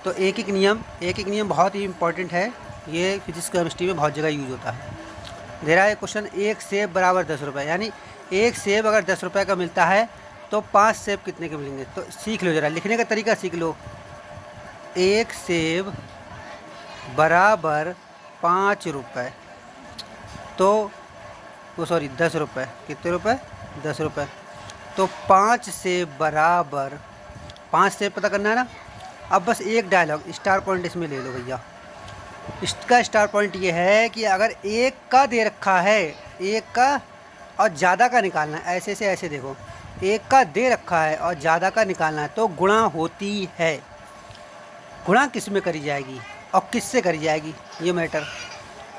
तो एक एक नियम बहुत ही इम्पोर्टेंट है, ये फिजिक्स केमिस्ट्री में बहुत जगह यूज़ होता है। दे रहा है क्वेश्चन, एक सेब बराबर 10 रुपये, यानी एक सेब अगर 10 रुपये का मिलता है तो 5 सेब कितने के मिलेंगे। तो सीख लो ज़रा, लिखने का तरीका सीख लो। एक सेब बराबर 5 रुपये, तो वो सॉरी 10 रुपये, कितने रुपये, 10 रुपये। तो 5 सेब बराबर, 5 सेब पता करना है ना। अब बस एक डायलॉग स्टार पॉइंट इसमें ले लो भैया। इसका स्टार पॉइंट ये है कि अगर एक का दे रखा है, एक का और ज़्यादा का निकालना है, ऐसे से ऐसे देखो, एक का दे रखा है और ज़्यादा का निकालना है तो गुणा होती है। गुणा किस में करी जाएगी और किससे करी जाएगी, ये मैटर।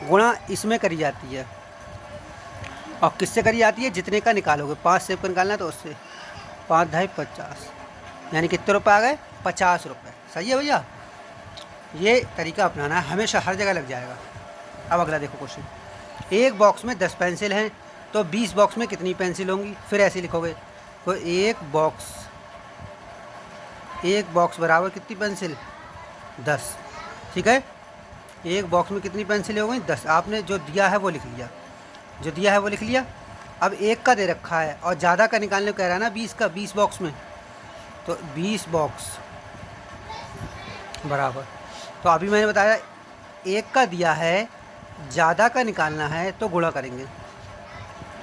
गुणा इसमें करी जाती है और किससे करी जाती है, जितने का निकालोगे। 5 सेब का निकालना है तो उससे 5 ढाई 50, यानी कितने रुपये आ गए, 50 रुपये। सही है भैया, ये तरीका अपनाना है, हमेशा हर जगह लग जाएगा। अब अगला देखो क्वेश्चन, एक बॉक्स में 10 पेंसिल हैं तो 20 बॉक्स में कितनी पेंसिल होंगी। फिर ऐसे लिखोगे, तो एक बॉक्स बराबर कितनी पेंसिल, 10। ठीक है, एक बॉक्स में कितनी पेंसिलें हो गई, 10। आपने जो दिया है वो लिख लिया, जो दिया है वो लिख लिया। अब एक का दे रखा है और ज़्यादा का निकालने को कह रहा है ना, 20 का, 20 बॉक्स में, तो 20 बॉक्स बराबर, तो अभी मैंने बताया एक का दिया है, ज़्यादा का निकालना है तो गुणा करेंगे।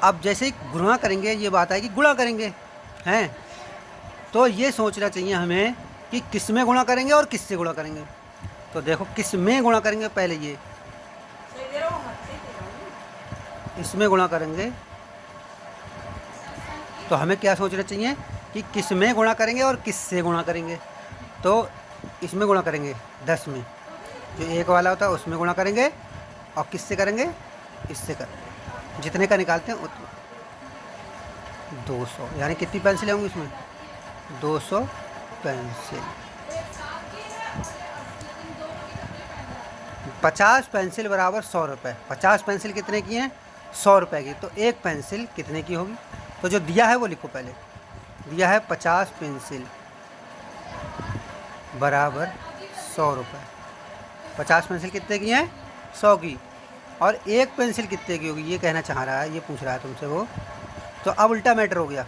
अब जैसे ही गुणा करेंगे, ये बात है कि गुणा करेंगे हैं, तो ये सोचना चाहिए हमें कि किस में गुणा करेंगे और किससे गुणा करेंगे। तो देखो किस में गुणा करेंगे, पहले ये इसमें गुणा करेंगे, तो हमें क्या सोचना चाहिए कि किस में गुणा करेंगे और किससे गुणा करेंगे। तो इसमें गुणा करेंगे 10 में, जो एक वाला होता है उसमें गुणा करेंगे, और किससे करेंगे, इससे करेंगे, जितने का निकालते हैं उतने। 200, यानी कितनी पेंसिलें होंगी इसमें, 200 पेंसिल। 50 पेंसिल बराबर 100 रुपये। 50 पेंसिल कितने की हैं, 100 रुपये की। तो एक पेंसिल कितने की होगी, तो जो दिया है वो लिखो पहले। दिया है 50 पेंसिल बराबर 100 रुपये। 50 पेंसिल कितने की हैं, 100 की। और एक पेंसिल कितने की होगी, ये कहना चाह रहा है, ये पूछ रहा है तुमसे वो। तो अब उल्टा मैटर हो गया,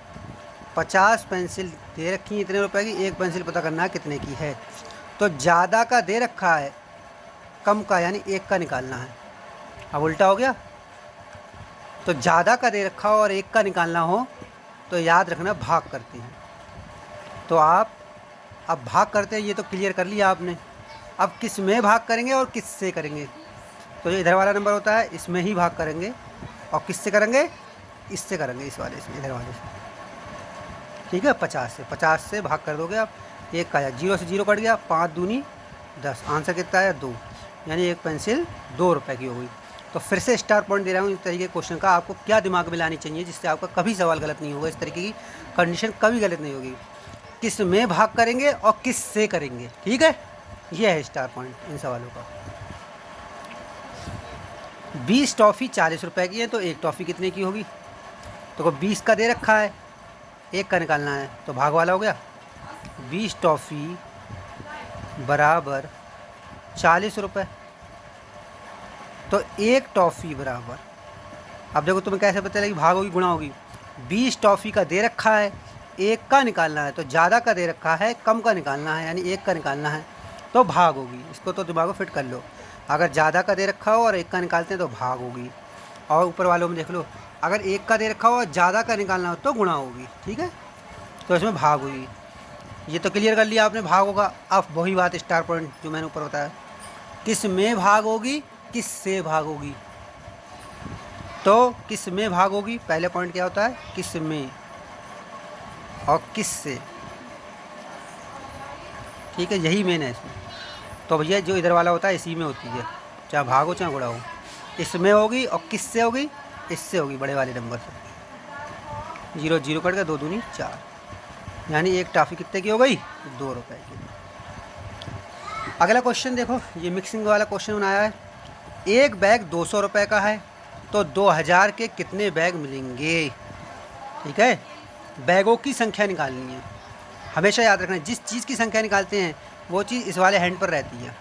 50 पेंसिल दे रखी है इतने रुपए की, एक पेंसिल पता करना है कितने की है। तो ज़्यादा का दे रखा है, कम का, यानी एक का निकालना है। अब उल्टा हो गया, तो ज़्यादा का दे रखा हो और एक का निकालना हो तो याद रखना भाग करते हैं। तो आप अब भाग करते हैं, ये तो क्लियर कर लिया आपने। अब किस में भाग करेंगे और किससे करेंगे, तो जो इधर वाला नंबर होता है इसमें ही भाग करेंगे, और किससे करेंगे, इससे करेंगे, इस वाले से, इधर वाले से। ठीक है, 50 से भाग कर दोगे आप, एक का 0 से 0 कट गया, 5 दूनी 10, आंसर कितना है 2, यानी एक पेंसिल 2 रुपये की हो गई। तो फिर से स्टार पॉइंट दे रहा हूँ इस तरीके के क्वेश्चन का। आपको क्या दिमाग में लानी चाहिए जिससे आपका कभी सवाल गलत नहीं होगा, इस तरीके की कंडीशन कभी गलत नहीं होगी। किस में भाग करेंगे और किस से करेंगे, ठीक है, ये है स्टार पॉइंट इन सवालों का। 20 टॉफ़ी 40 रुपये की है, तो एक टॉफ़ी कितने की होगी। तो 20 का दे रखा है, एक का निकालना है, तो भाग वाला हो गया। 20 टॉफ़ी बराबर 40 रुपये, तो एक टॉफ़ी बराबर, अब देखो तुम्हें कैसे पता चलेगी भाग होगी गुणा होगी। 20 टॉफ़ी का दे रखा है, एक का निकालना है, तो ज़्यादा का दे रखा है, कम का निकालना है, यानी एक का निकालना है, तो भाग होगी। इसको तो दिमाग में फिट कर लो, अगर ज़्यादा का दे रखा हो और एक का निकालते हैं तो भाग होगी। और ऊपर वालों में देख लो, अगर एक का दे रखा हो और ज़्यादा का निकालना हो तो गुणा होगी, ठीक है, तो इसमें भाग होगी। ये तो क्लियर कर लिया आपने, भाग होगा। अब वही बात स्टार पॉइंट जो मैंने ऊपर बताया, किस में भाग होगी, किस से भाग होगी। तो किस में भाग होगी, पहले पॉइंट क्या होता है, किस में और किस से, ठीक है, यही मेन है इसमें। तो भैया जो इधर वाला होता है इसी में होती है, चाहे भाग हो चाहे गुणा हो। इसमें होगी और किससे होगी, इससे होगी, बड़े वाले नंबर से। 0 0 कट गया, 2 दूनी 4, यानी एक टॉफ़ी कितने की हो गई, 2 रुपये की। अगला क्वेश्चन देखो, ये मिक्सिंग वाला क्वेश्चन बनाया है। एक बैग 200 रुपये का है, तो 2000 के कितने बैग मिलेंगे। ठीक है, बैगों की संख्या निकालनी है। हमेशा याद रखना, जिस चीज़ की संख्या निकालते हैं वो चीज़ इस वाले हैंड पर रहती है।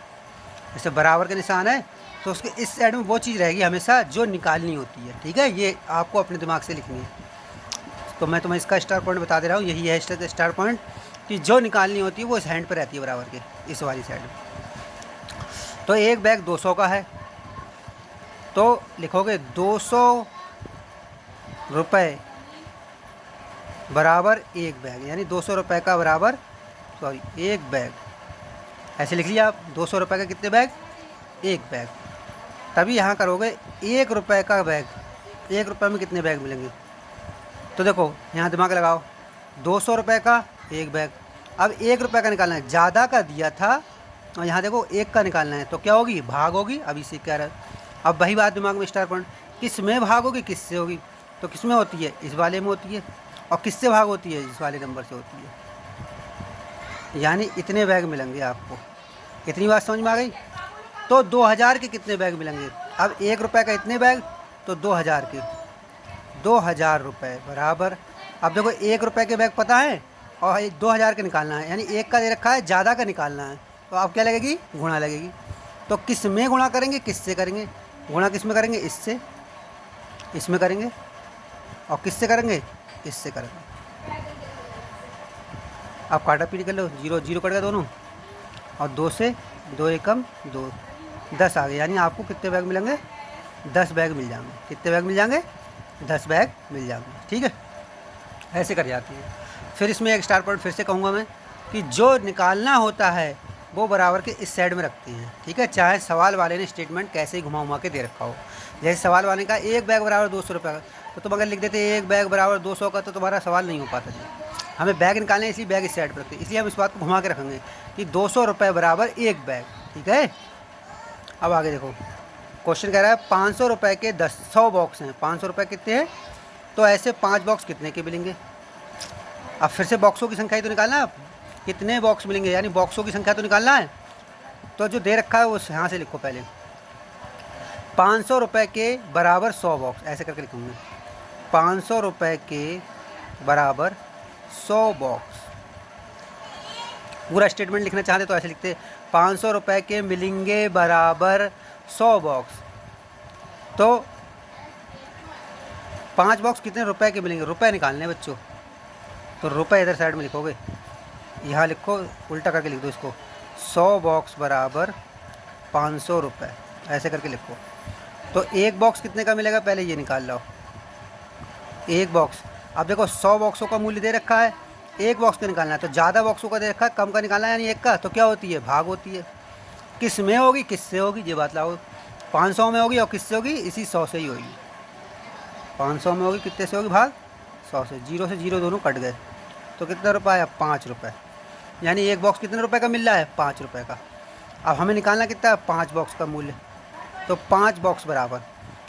जैसे बराबर का निशान है तो उसके इस साइड में वो चीज़ रहेगी हमेशा जो निकालनी होती है। ठीक है, ये आपको अपने दिमाग से लिखनी है। तो मैं तुम्हें इसका स्टार पॉइंट बता दे रहा हूँ, यही है स्टार पॉइंट कि जो निकालनी होती है वो इस हैंड पर रहती है बराबर के इस वाली साइड में। तो एक बैग 200 का है तो लिखोगे 200 रुपये बराबर एक बैग, यानी 200 रुपये का बराबर एक बैग। ऐसे लिख लिया आप, 200 रुपये का कितने बैग? एक बैग। तभी यहाँ करोगे 1 रुपये का बैग, 1 रुपये में कितने बैग मिलेंगे? तो देखो यहाँ दिमाग लगाओ, 200 रुपये का एक बैग, अब 1 रुपये का निकालना है, ज़्यादा का दिया था और यहाँ देखो 1 का निकालना है, तो क्या होगी? भाग होगी। अभी से कह रहा है, अब वही बात दिमाग में स्टार पॉइंट, किस में भाग होगी, किससे होगी? तो किस में होती है? इस वाले में होती है। और किससे भाग होती है? इस वाले नंबर से होती है। यानी इतने बैग मिलेंगे आपको। इतनी बात समझ में आ गई? तो 2000 के कितने बैग मिलेंगे? अब 1 रुपये का इतने बैग, तो 2000 के 2000 रुपये बराबर। अब देखो 1 रुपये के बैग पता है और 2000 का निकालना है, यानी 1 का दे रखा है, ज़्यादा का निकालना है, तो आप क्या लगेगी? गुणा लगेगी। तो किस में गुणा करेंगे, किससे करेंगे? गुणा किस में करेंगे? इससे, इसमें करेंगे। और किससे करेंगे? इससे करेंगे। आप काटा पीट कर लो, 0 0 कट गया दोनों, और 2 से 2 एकम 2, 10 आ गए। यानी आपको कितने बैग मिलेंगे? 10 बैग मिल जाएंगे। कितने बैग मिल जाएंगे? 10 बैग मिल जाएंगे। ठीक है, ऐसे कर जाती है। फिर इसमें एक स्टार पॉइंट फिर से कहूँगा मैं कि जो निकालना होता है वो बराबर के इस साइड में रखते हैं। ठीक है, चाहे सवाल वाले ने स्टेटमेंट कैसे ही घुमा घुमा के दे रखा हो। जैसे सवाल वाले का एक बैग बराबर 200 रुपये का, तो तुम अगर लिख देते एक बैग बराबर 200 का, तो तुम्हारा सवाल नहीं हो पाता जी। हमें बैग निकालना है, इसलिए बैग इस साइड पर रखते हैं, इसलिए हम इस बात को घुमा के रखेंगे कि 200 रुपये बराबर एक बैग। ठीक है, अब आगे देखो, क्वेश्चन कह रहा है 500 रुपये के 100 बॉक्स हैं। 500 रुपये कितने हैं? तो ऐसे 5 बॉक्स कितने के मिलेंगे? अब फिर से बॉक्सों की संख्या ही तो निकालना है, कितने बॉक्स मिलेंगे, यानी बॉक्सों की संख्या तो निकालना है। तो जो दे रखा है वो यहाँ से लिखो पहले, 500 रुपये के बराबर 100 बॉक्स, ऐसे करके लिखूँगे 500 रुपये के बराबर 100 बॉक्स। पूरा स्टेटमेंट लिखना चाहते तो ऐसे लिखते 500 रुपये के मिलेंगे बराबर 100 बॉक्स। तो 5 बॉक्स कितने रुपए के मिलेंगे? रुपए निकालने बच्चों, तो रुपए इधर साइड में लिखोगे, यहाँ लिखो, उल्टा करके लिख दो इसको, 100 बॉक्स बराबर 500 रुपये, ऐसे करके लिखो। तो एक बॉक्स कितने का मिलेगा पहले ये निकाल लो, एक बॉक्स। अब देखो 100 बॉक्सों का मूल्य दे रखा है, एक बॉक्स का निकालना है, तो ज़्यादा बॉक्सों का दे रखा है, कम का निकालना है, यानी एक का, तो क्या होती है? भाग होती है। किस में होगी, किससे होगी, ये बात लाओ। 500 में होगी और किससे होगी? इसी 100 से ही होगी। 500 में होगी, कितने से होगी? भाग 100 से। 0 से 0 दोनों कट गए, तो कितना रुपये आया? 5 रुपये। यानी एक बॉक्स कितने रुपए का मिल रहा है? 5 रुपये का। अब हमें निकालना कितना है? 5 बॉक्स का मूल्य, तो 5 बॉक्स बराबर।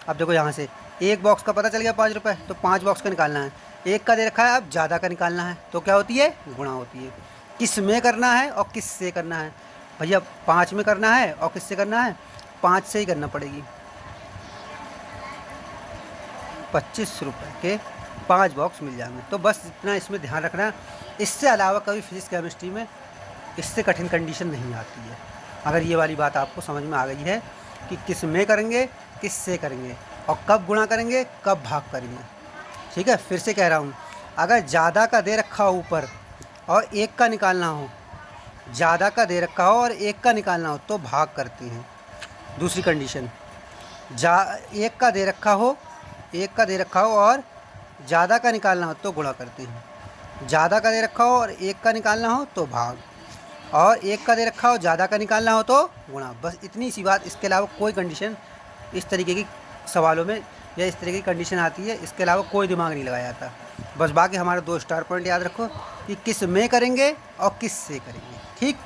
अब देखो यहाँ से एक बॉक्स का पता चल गया 5 रुपये, तो 5 बॉक्स का निकालना है, एक का दे रखा है, अब ज़्यादा का निकालना है, तो क्या होती है? गुणा होती है। किस में करना है और किस से करना है? भैया 5 में करना है और किससे करना है? 5 से ही करना पड़ेगी। 25 रुपये के 5 बॉक्स मिल जाएंगे। तो बस इतना इसमें ध्यान रखना, इससे अलावा कभी फिजिक्स केमिस्ट्री में इससे कठिन कंडीशन नहीं आती है। अगर ये वाली बात आपको समझ में आ गई है कि किस में करेंगे, किस से करेंगे, और कब गुणा करेंगे, कब भाग करेंगे। ठीक है, फिर से कह रहा हूँ, अगर ज़्यादा का दे रखा हो ऊपर और एक का निकालना हो, ज़्यादा का दे रखा हो और एक का निकालना हो, तो भाग करते हैं। दूसरी कंडीशन, एक का दे रखा हो, एक का दे रखा हो और ज़्यादा का निकालना हो, तो गुणा करते हैं। ज़्यादा का दे रखा हो और एक का निकालना हो, तो भाग, और एक का दे रखा हो, ज़्यादा का निकालना हो, तो गुणा। बस इतनी सी बात, इसके अलावा कोई कंडीशन इस तरीके की सवालों में या इस तरह की कंडीशन आती है, इसके अलावा कोई दिमाग नहीं लगाया जाता। बस बाकी हमारे 2 स्टार पॉइंट याद रखो कि किस में करेंगे और किस से करेंगे। ठीक।